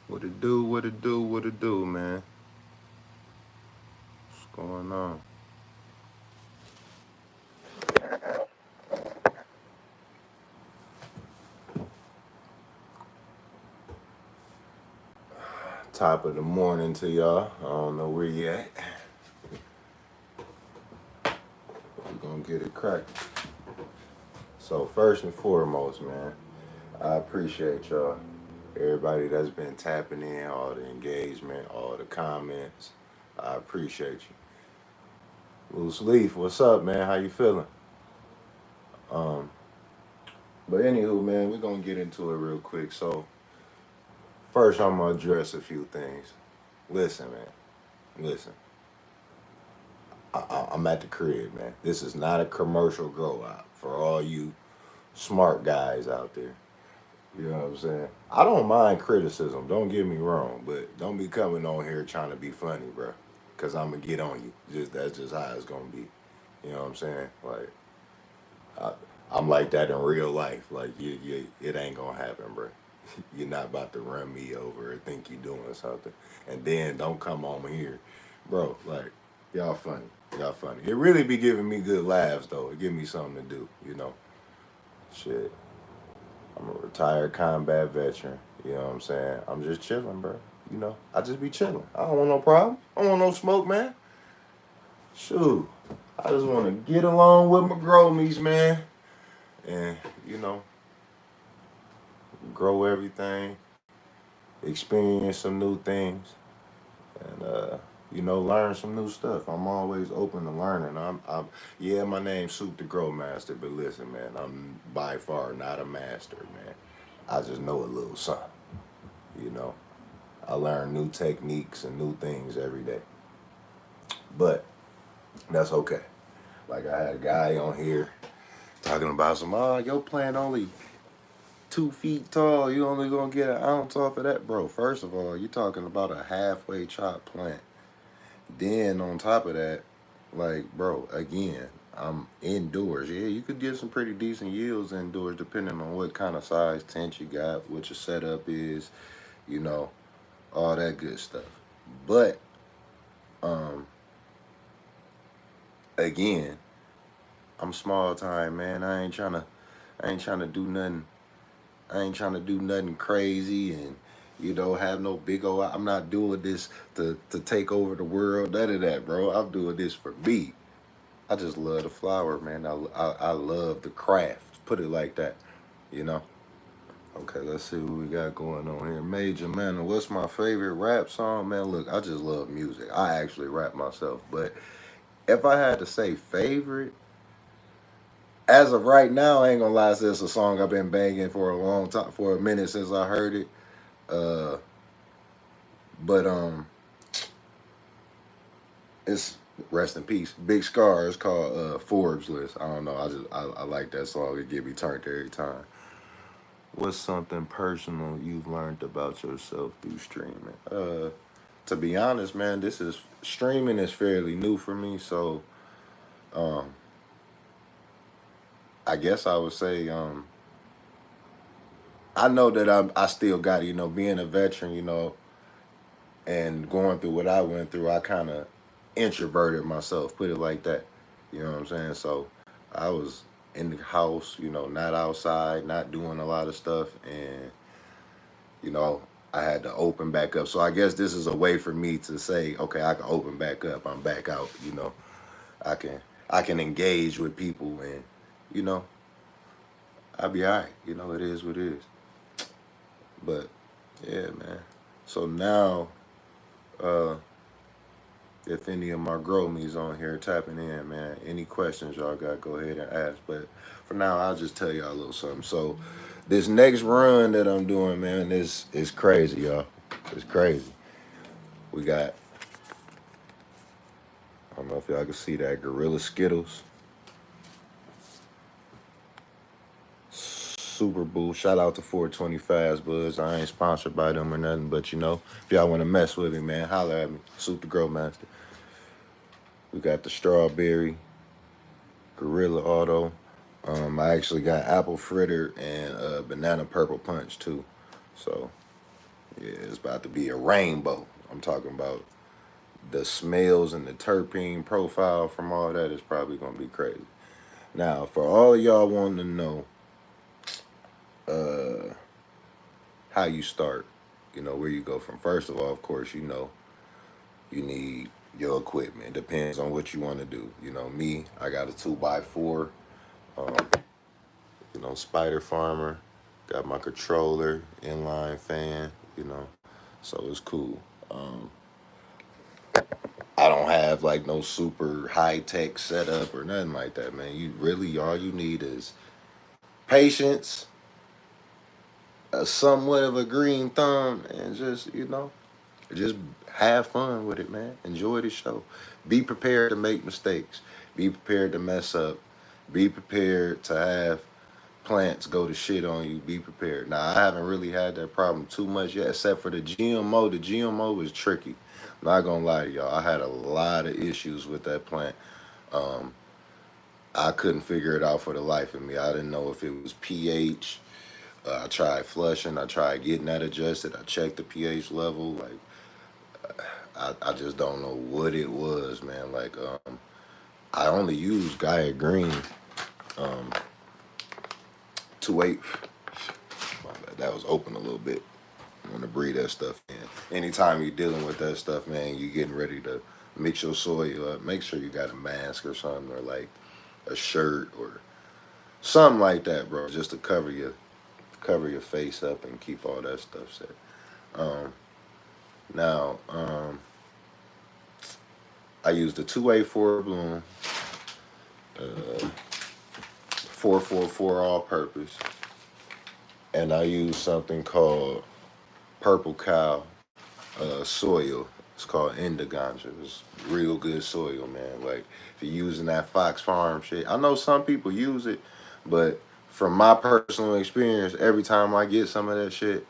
What it do, what it do, what it do, man? What's going on? Top of the morning to y'all. I don't know where you at. We're gonna get it cracked. So first and foremost, man, I appreciate y'all. Everybody that's been tapping in, all the engagement, all the comments. I appreciate you. Loose Leaf, what's up, man? How you feeling? Um, but anywho, man, we're gonna get into it real quick. So first, I'm gonna address a few things. Listen, man. Listen. I'm at the crib, man. This is not a commercial grow out for all you smart guys out there. You know what I'm saying? I don't mind criticism. Don't get me wrong, but don't be coming on here trying to be funny, bro. Cause I'm gonna get on you. Just that's just how it's gonna be. You know what I'm saying? Like I, I'm like that in real life. Like it ain't gonna happen, bro. You're not about to run me over or think you're doing something, and then don't come on here, bro. Like y'all funny. Y'all funny. It really be giving me good laughs though. It give me something to do, you know. Shit. I'm a retired combat veteran. You know what I'm saying? I'm just chilling, bro. You know, I just be chilling. I don't want no problem. I don't want no smoke, man. Shoot. I just want to get along with my gromies, man. And, you know, grow everything, experience some new things, and learn some new stuff. I'm always open to learning. Yeah, my name's SoopDaGromasta, but listen, man, I'm by far not a master, man. I just know a little something, you know. I learn new techniques and new things every day, but that's okay. Like I had a guy on here talking about your plant only 2 feet tall. You only gonna get an ounce off of that, bro. First of all, you're talking about a halfway chopped plant. Then on top of that, like, bro, again, I'm indoors. Yeah, you could get some pretty decent yields indoors depending on what kind of size tent you got, what your setup is, you know, all that good stuff. But um, again, I'm small time, man. I ain't trying to do nothing. I ain't trying to do nothing crazy and have no big old. I'm not doing this to take over the world. None of that, bro. I'm doing this for me. I just love the flower, man. I love the craft. Put it like that, you know. Okay, let's see what we got going on here. Major man, what's my favorite rap song, man? Look, I just love music. I actually rap myself, but if I had to say favorite, as of right now, I ain't gonna lie, it's a song I've been banging for a long time, for a minute since I heard it. Uh, but it's rest in peace. Big Scar. It's called Forbes List. I don't know. I like that song. It get me turned every time. What's something personal you've learned about yourself through streaming? To be honest, man, this is streaming is fairly new for me, so um, I guess I would say I know that I still got being a veteran, and going through what I went through. I kind of introverted myself, put it like that. You know what I'm saying? So I was in the house, not outside, not doing a lot of stuff, and you know, I had to open back up. So I guess this is a way for me to say, okay, I can open back up. I'm back out. I can I can engage with people, and you know, I'll be all right. It is what it is. But yeah, man. So now, uh, if any of my gromies on here tapping in, man, any questions y'all got, go ahead and ask. But for now, I'll just tell y'all a little something. So this next run that I'm doing, man, is crazy, y'all. It's crazy. We got, I don't know if y'all can see that, Gorilla Skittles, Super Boo. Shout out to 420 Fast Buzz. I ain't sponsored by them or nothing, but if y'all want to mess with me, man, holler at me. Soup the Grow Master. We got the Strawberry, Gorilla Auto. I actually got apple fritter and banana purple punch too. So Yeah, it's about to be a rainbow. I'm talking about the smells and the terpene profile from all that is probably gonna be crazy. Now, for all of y'all wanting to know uh, how you start, where you go from. First of all, of course, you need your equipment. It depends on what you want to do. Me, I got a 2x4, um, Spider Farmer. Got my controller, inline fan, so it's cool. Um, I don't have like no super high tech setup or nothing like that, man. You really all you need is patience, somewhat of a green thumb, and just have fun with it, man. Enjoy the show. Be prepared to make mistakes. Be prepared to mess up. Be prepared to have plants go to shit on you. Be prepared. Now, I haven't really had that problem too much yet, except for the GMO. The GMO was tricky. I'm not gonna lie to y'all. I had a lot of issues with that plant. Um, I couldn't figure it out for the life of me. I didn't know if it was pH. I tried flushing. I tried getting that adjusted. I checked the pH level. Like, I just don't know what it was, man. Like, I only use Gaia Green, 2.8. That was open a little bit. I want to breathe that stuff in. Anytime you're dealing with that stuff, man, you getting ready to mix your soil up. Make sure you got a mask or something, or like a shirt or something like that, bro, just to cover your face up and keep all that stuff set. Um, now, I used the 284 bloom, 444 all purpose, and I used something called Purple Cow soil. It's called Indaganja. It's real good soil, man. Like, if you're using that Fox Farm shit, I know some people use it, but from my personal experience, every time I get some of that shit,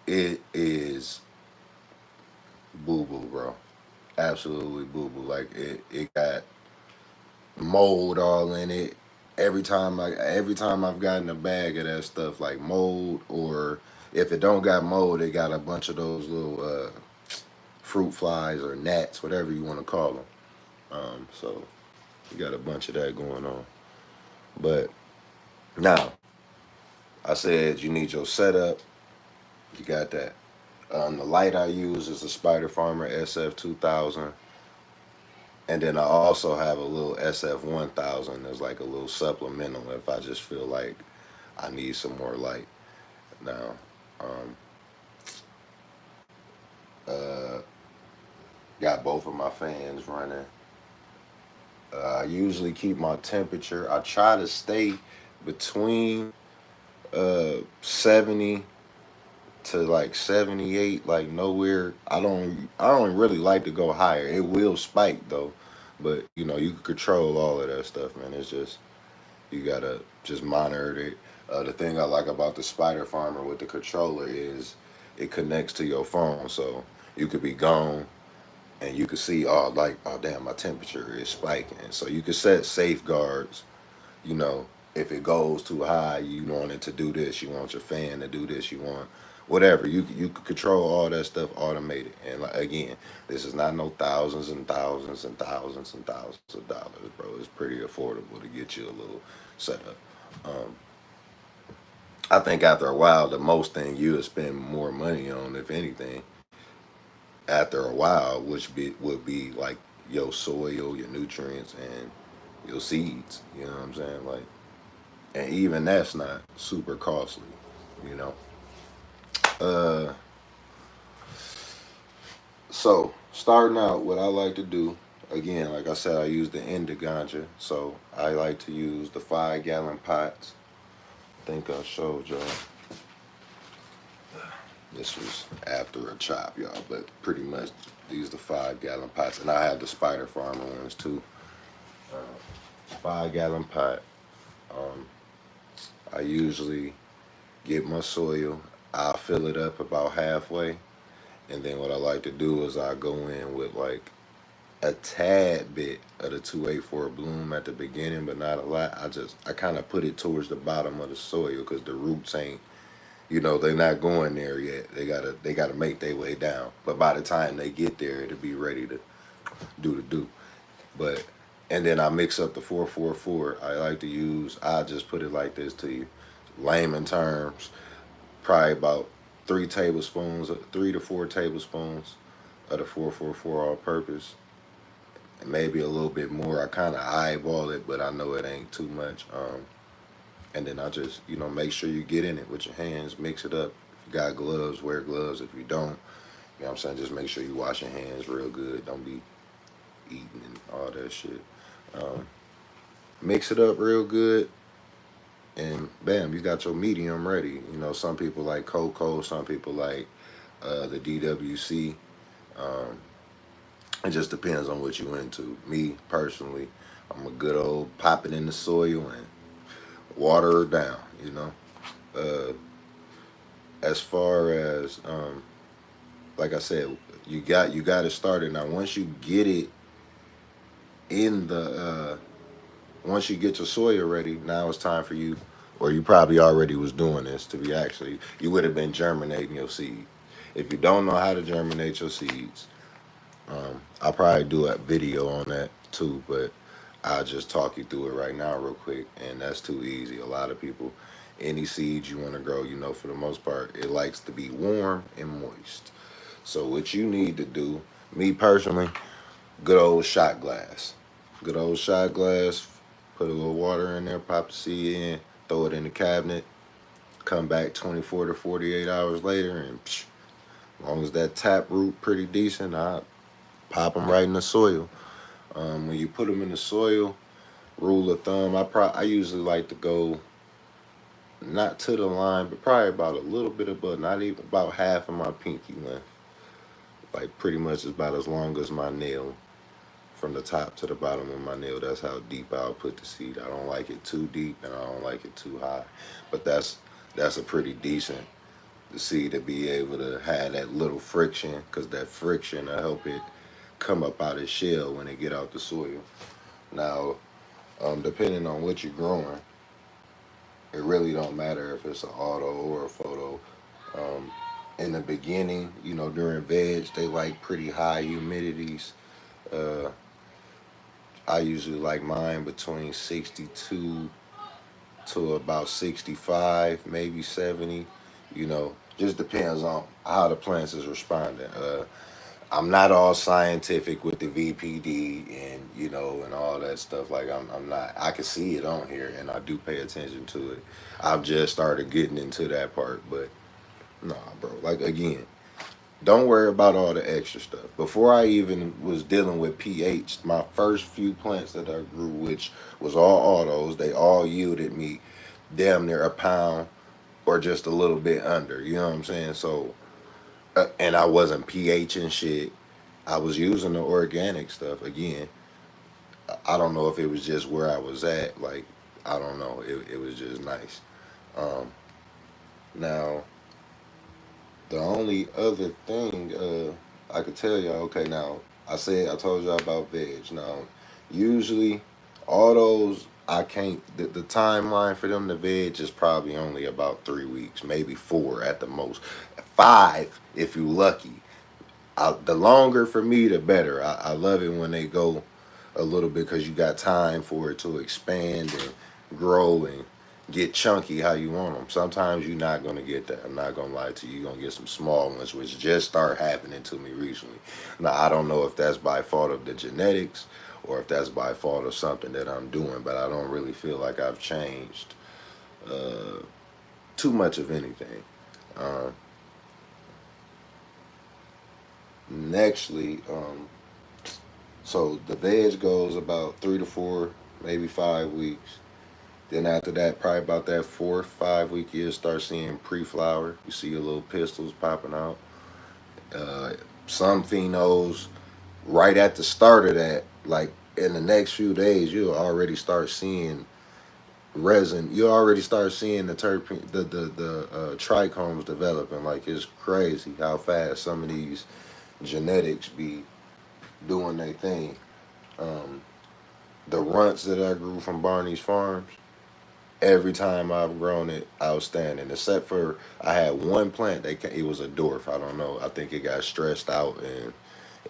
it is boo boo, bro. Absolutely boo boo. Like, it got mold all in it. Every time I've gotten a bag of that stuff, like mold, or if it don't got mold, it got a bunch of those little fruit flies or gnats, whatever you want to call them. So you got a bunch of that going on. But now, I said you need your setup. You got that. The light I use is a Spider Farmer SF2000. And then I also have a little SF1000 that's like a little supplemental if I just feel like I need some more light. Now, um, uh, got both of my fans running. I usually keep my temperature. I try to stay between 70 to like 78, like nowhere. I don't really like to go higher. It will spike though, but you can control all of that stuff, man. It's just you gotta just monitor it. The thing I like about the Spider Farmer with the controller is it connects to your phone, so you could be gone and you could see, oh damn, my temperature is spiking. So you could set safeguards. You know, if it goes too high, you want it to do this. You want your fan to do this. You want whatever. You could control all that stuff automated. And like, again, this is not no thousands and thousands and thousands and thousands of dollars, bro. It's pretty affordable to get you a little setup. Um, I think after a while, the most thing you would spend more money on, if anything, after a while, would be like your soil, your nutrients, and your seeds. You know what I'm saying? Like, and even that's not super costly. You know. Uh, so starting out, what I like to do, again, like I said, I use the Indiganja. So I like to use the 5 gallon pots. I think I showed y'all. This was after a chop, y'all, but pretty much these are the 5 gallon pots, and I have the Spider Farmer ones too. 5 gallon pot. Um, I usually get my soil. I'll fill it up about halfway, and then what I like to do is I go in with like a tad bit of the 284 bloom at the beginning, but not a lot. I kind of put it towards the bottom of the soil because the roots ain't You know, they're not going there yet. They gotta make their way down. But by the time they get there, it'll be ready to do the do. But and then I mix up the 444. I like to use. I just put it like this to you, layman terms. Probably about 3 tablespoons, 3 to 4 tablespoons of the 444 all purpose, and maybe a little bit more. I kind of eyeball it, but I know it ain't too much. And then I just, make sure you get in it with your hands, mix it up. If you got gloves, wear gloves. If you don't, what I'm saying, just make sure you wash your hands real good. Don't be eating and all that shit. Um, Mix it up real good, and bam, you got your medium ready. Some people like cocoa, some people like the DWC. Um, it just depends on what you into. Me personally, I'm a good old pop it in the soil and water her down. Uh, as far as like I said, you got to start it now. Once you get it in the once you get your soil ready, now it's time for you, or you probably already was doing this to be actually, you would have been germinating your seed. If you don't know how to germinate your seeds, I'll probably do a video on that too, but I'll just talk you through it right now real quick, and that's too easy. A lot of people, any seeds you want to grow, for the most part, it likes to be warm and moist. So what you need to do, me personally, good old shot glass. Good old shot glass. Put a little water in there, pop the seed in, throw it in the cabinet. Come back 24 to 48 hours later, and psh, as long as that tap root pretty decent, I pop them right in the soil. When you put them in the soil, rule of thumb, I usually like to go not to the line, but probably about a little bit above, not even about half of my pinky length. Like pretty much about as long as my nail, from the top to the bottom of my nail. That's how deep I'll put the seed. I don't like it too deep and I don't like it too high. But that's a pretty decent, the seed to be able to have that little friction, because that friction will help it come up out of its shell when it get out the soil. Now, depending on what you're growing, it really don't matter if it's an auto or a photo. Um, in the beginning, during veg, they like pretty high humidities. Uh, I usually like mine between 62 to about 65, maybe 70. Just depends on how the plants is responding. I'm not all scientific with the VPD and and all that stuff. Like I'm not. I can see it on here and I do pay attention to it. I've just started getting into that part, but nah, bro. Like again, don't worry about all the extra stuff. Before I even was dealing with pH, my first few plants that I grew, which was all autos, they all yielded me damn near a pound or just a little bit under. You know what I'm saying? So, and I wasn't pH and shit. I was using the organic stuff. Again, I don't know if it was just where I was at. Like, I don't know. It was just nice. Um, Now, the only other thing I could tell y'all, okay, now I told y'all about veg. Now, usually all those I can't. The timeline for them to veg is probably only about 3 weeks, maybe 4 at the most, 5 if you lucky. The longer for me, the better. I love it when they go a little bit because you got time for it to expand and grow and get chunky how you want them. Sometimes you're not gonna get that. I'm not gonna lie to you. You're gonna get some small ones, which just start happening to me recently. Now I don't know if that's by fault of the genetics or if that's by fault of something that I'm doing, but I don't really feel like I've changed uh, too much of anything. Uh, Nextly, so the veg goes about 3 to 4, maybe 5 weeks. Then after that, probably about that 4 or 5 week, you'll start seeing pre-flower. You see your little pistils popping out. Uh, some phenos right at the start of that, like in the next few days, you'll already start seeing resin. You already start seeing the terpene, the trichomes developing. Like it's crazy how fast some of these genetics be doing their thing. Um, the runts that I grew from Barney's Farms, Every time I've grown it, outstanding. Except for I had one plant it was a dwarf. I don't know. I think it got stressed out and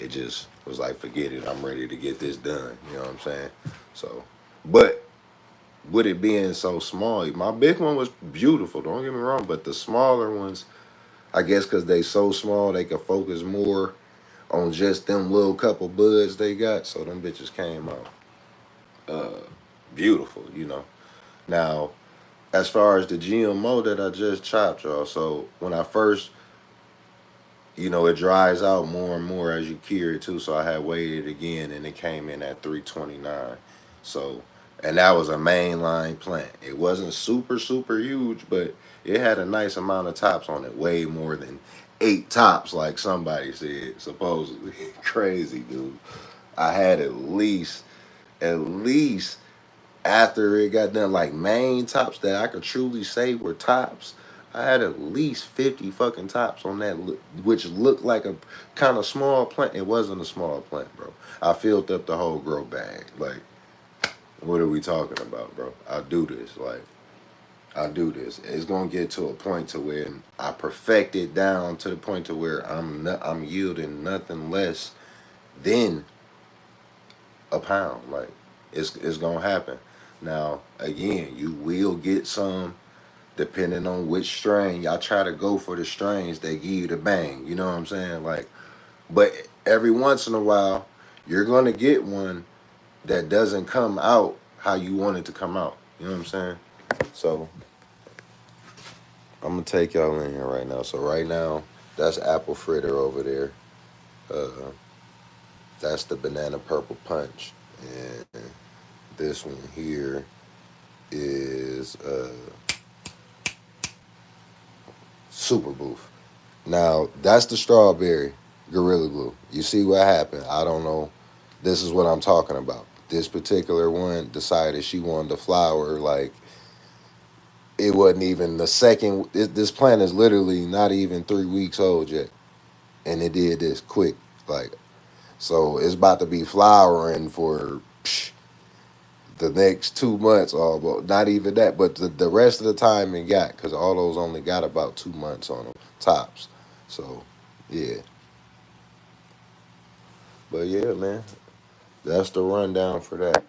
it just was like, forget it. I'm ready to get this done. You know what I'm saying? So, but with it being so small, my big one was beautiful. Don't get me wrong, but the smaller ones, I guess, because they so small, they could focus more on just them little couple buds they got. So them bitches came out uh, beautiful. Now, as far as the GMO that I just chopped, y'all. So when I first, it dries out more and more as you cure it too. So I had weighed it again, and it came in at 329. So, and that was a mainline plant. It wasn't super super huge, but it had a nice amount of tops on it. Way more than 8 tops, like somebody said. Supposedly, crazy dude. I had at least after it got done, like main tops that I could truly say were tops. I had at least 50 fucking tops on that, which looked like a kind of small plant. It wasn't a small plant, bro. I filled up the whole grow bag. Like, what are we talking about, bro? I do this. Like, I do this. It's gonna get to a point to where I perfect it down to the point to where I'm yielding nothing less than a pound. Like, it's gonna happen. Now, again, you will get some depending on which strain. Y'all try to go for the strains that give you the bang. You know what I'm saying? Like, but every once in a while, you're gonna get one that doesn't come out how you want it to come out. You know what I'm saying? So I'm gonna take y'all in here right now. So right now, that's apple fritter over there. Uh, that's the banana purple punch, and this one here is super boof. Now that's the strawberry gorilla glue. You see what happened? I don't know. This is what I'm talking about. This particular one decided she wanted the flower like it wasn't even the second. This plant is literally not even 3 weeks old yet, and it did this quick. Like, so it's about to be flowering for the next 2 months, almost. Not even that, but the rest of the time it got, because all those only got about 2 months on them tops. So yeah, but yeah, man, that's the rundown for that.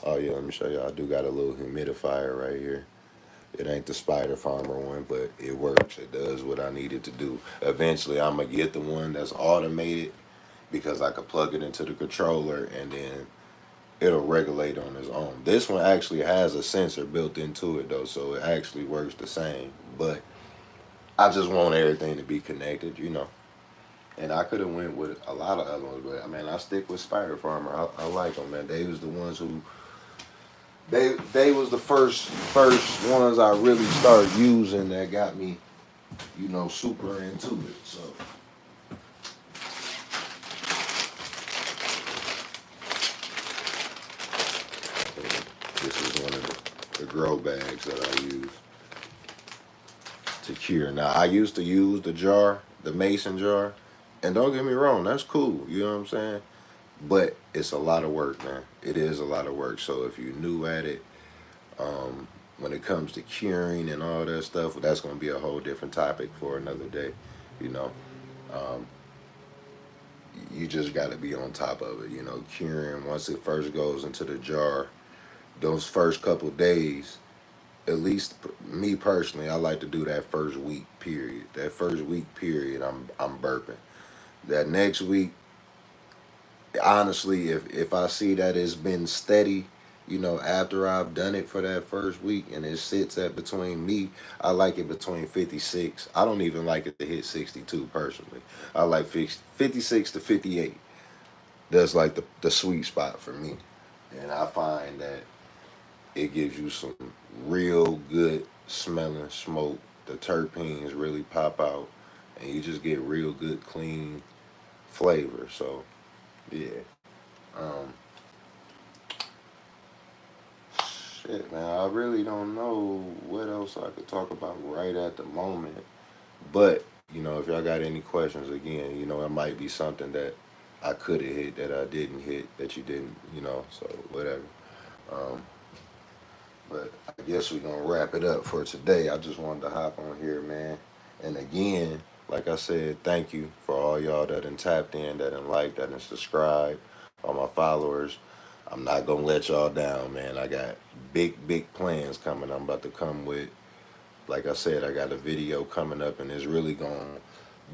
Oh yeah, let me show you. I do got a little humidifier right here. It ain't the Spider Farmer one, but it works. It does what I need it to do. Eventually, I'm gonna get the one that's automated because I could plug it into the controller and then it'll regulate on its own. This one actually has a sensor built into it though, so it actually works the same. But I just want everything to be connected. And I could have went with a lot of other ones, but I mean, I stick with Spider Farmer. I like them, man. They was the ones who they was the first ones I really started using that got me, super into it. So this is one of the grow bags that I use to cure. Now I used to use the jar, the mason jar, and don't get me wrong, that's cool. You know what I'm saying? But it's a lot of work, man. It is a lot of work. So if you're new at it, when it comes to curing and all that stuff, that's going to be a whole different topic for another day. You know, um, you just got to be on top of it. Curing once it first goes into the jar, those first couple days, at least me personally, I like to do that first week period. That first week period, I'm burping. That next week, honestly, if I see that it's been steady, after I've done it for that first week and it sits at between me, I like it between 56. I don't even like it to hit 62 personally. I like 56 to 58. That's like the sweet spot for me. And I find that it gives you some real good smelling smoke. The terpenes really pop out and you just get real good clean flavor. So yeah. Um, Shit, man, I really don't know what else I could talk about right at the moment. But, if y'all got any questions, again, it might be something that I could have hit that I didn't hit that you didn't, so whatever. Um, But I guess we're gonna wrap it up for today. I just wanted to hop on here, man. And again, like I said, thank you for all y'all that done tapped in, that done liked, that done subscribed, all my followers. I'm not gonna let y'all down, man. I got big plans coming. I'm about to come with, like I said, I got a video coming up, and it's really gonna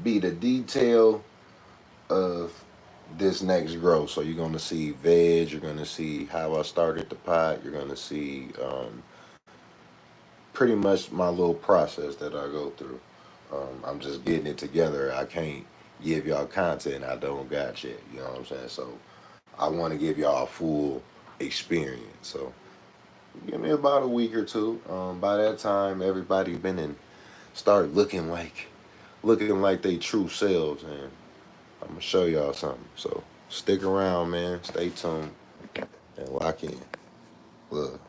be the detail of this next growth. So you're gonna see veg, you're gonna see how I started the pot, you're gonna see pretty much my little process that I go through. I'm just getting it together. I can't give y'all content I don't got yet. You know what I'm saying? So I want to give y'all a full experience. So give me about a week or two. By that time, everybody been in start looking like they true selves, and I'm gonna show y'all something. So stick around, man. Stay tuned and lock in. Love.